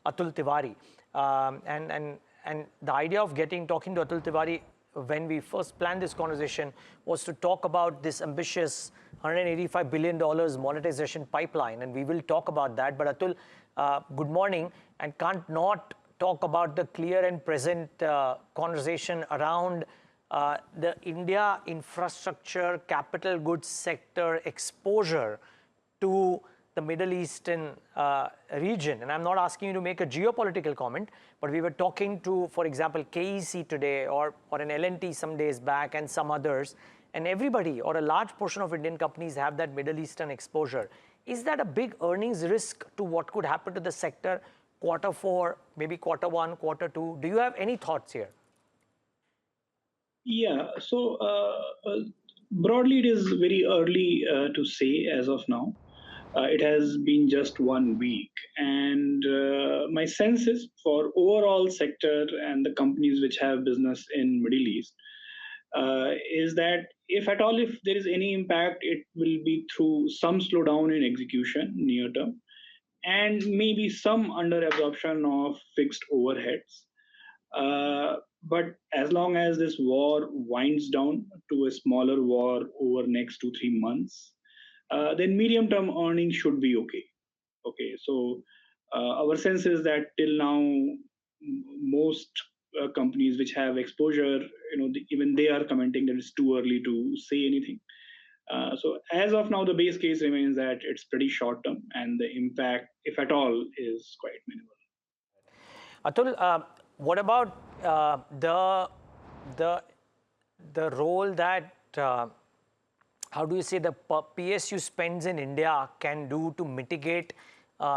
Atul Tiwari. And the idea of talking to Atul Tiwari when we first planned this conversation was to talk about this ambitious $185 billion monetization pipeline, and we will talk about that. But Atul, good morning, and can't not talk about the clear and present conversation around the India infrastructure capital goods sector exposure to the Middle Eastern region. And I'm not asking you to make a geopolitical comment, but we were talking to, for example, KEC today or an L&T some days back and some others, and everybody or a large portion of Indian companies have that Middle Eastern exposure. Is that a big earnings risk to what could happen to the sector Q4, maybe Q1, Q2? Do you have any thoughts here? Yeah, so broadly, it is very early to say as of now. It has been just 1 week, and my sense is for overall sector and the companies which have business in Middle East is that if at all, if there is any impact, it will be through some slowdown in execution near term, and maybe some under absorption of fixed overheads. But as long as this war winds down to a smaller war over next 2-3 months, then medium-term earnings should be okay. Okay, so our sense is that till now, most companies which have exposure, even they are commenting that it's too early to say anything. So as of now, the base case remains that it's pretty short term, and the impact, if at all, is quite minimal. Atul, what about the role that how do you say the PSU spends in India can do to mitigate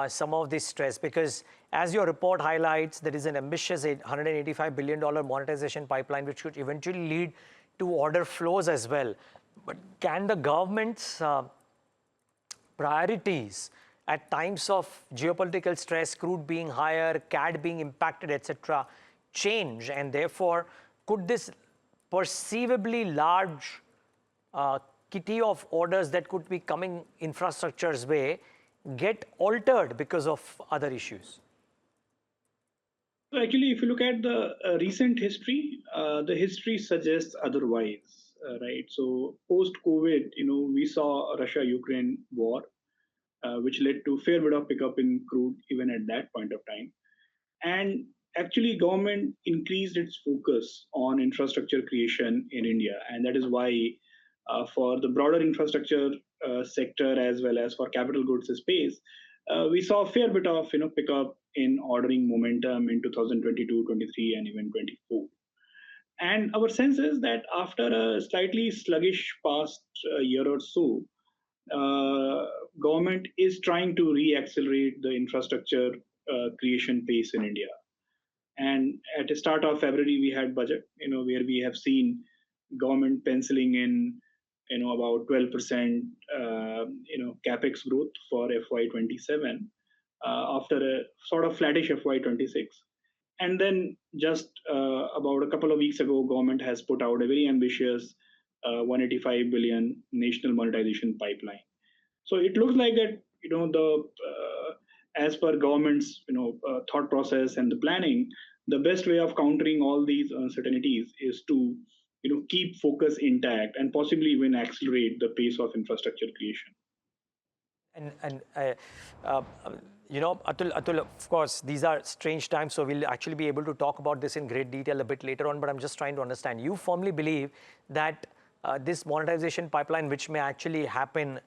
some of this stress? Because as your report highlights, there is an ambitious $185 billion monetization pipeline, which could eventually lead to order flows as well. But can the government's priorities at times of geopolitical stress, crude being higher, CAD being impacted, etc., change? And therefore, could this perceivably large kitty of orders that could be coming infrastructure's way get altered because of other issues? So actually, if you look at the recent history, the history suggests otherwise, right? So post-COVID, we saw Russia-Ukraine war, which led to a fair bit of pickup in crude even at that point of time. And actually, government increased its focus on infrastructure creation in India, and that is why for the broader infrastructure sector as well as for capital goods space, we saw a fair bit of pickup in ordering momentum in 2022, 23, and even 24. And our sense is that after a slightly sluggish past year or so, government is trying to re-accelerate the infrastructure creation pace in India. And at the start of February, we had budget, where we have seen government penciling in, about 12%, capex growth for FY27 after a sort of flattish FY26. And then just about a couple of weeks ago, government has put out a very ambitious 185 billion national monetization pipeline. So it looks like that, as per government's, thought process and the planning, the best way of countering all these uncertainties is to, keep focus intact and possibly even accelerate the pace of infrastructure creation. Atul, of course, these are strange times, so we'll actually be able to talk about this in great detail a bit later on, but I'm just trying to understand. You firmly believe that this monetization pipeline, which may actually happen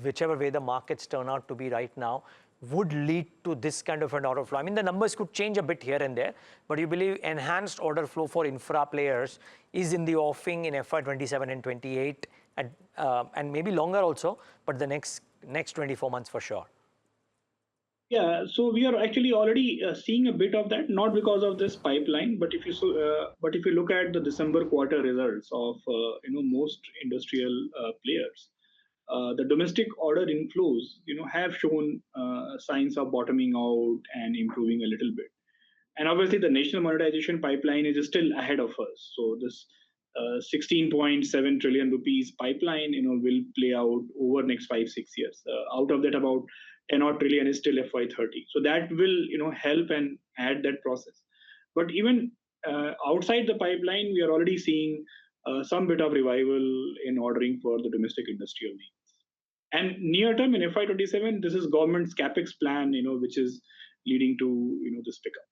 whichever way the markets turn out to be right now, would lead to this kind of an order flow? I mean, the numbers could change a bit here and there, but you believe enhanced order flow for infra players is in the offing in FY27 and 28, and maybe longer also, but the next 24 months for sure. Yeah, so we are actually already seeing a bit of that, not because of this pipeline, but if you look at the December quarter results of most industrial players, the domestic order inflows have shown signs of bottoming out and improving a little bit. And obviously, the national monetization pipeline is still ahead of us. So this 16.7 trillion rupees pipeline will play out over next 5-6 years. Out of that, about and not really, and it's still FY30. So that will help and add that process. But even outside the pipeline, we are already seeing some bit of revival in ordering for the domestic industrial needs. And near term in FY27, this is government's capex plan, which is leading to this pickup.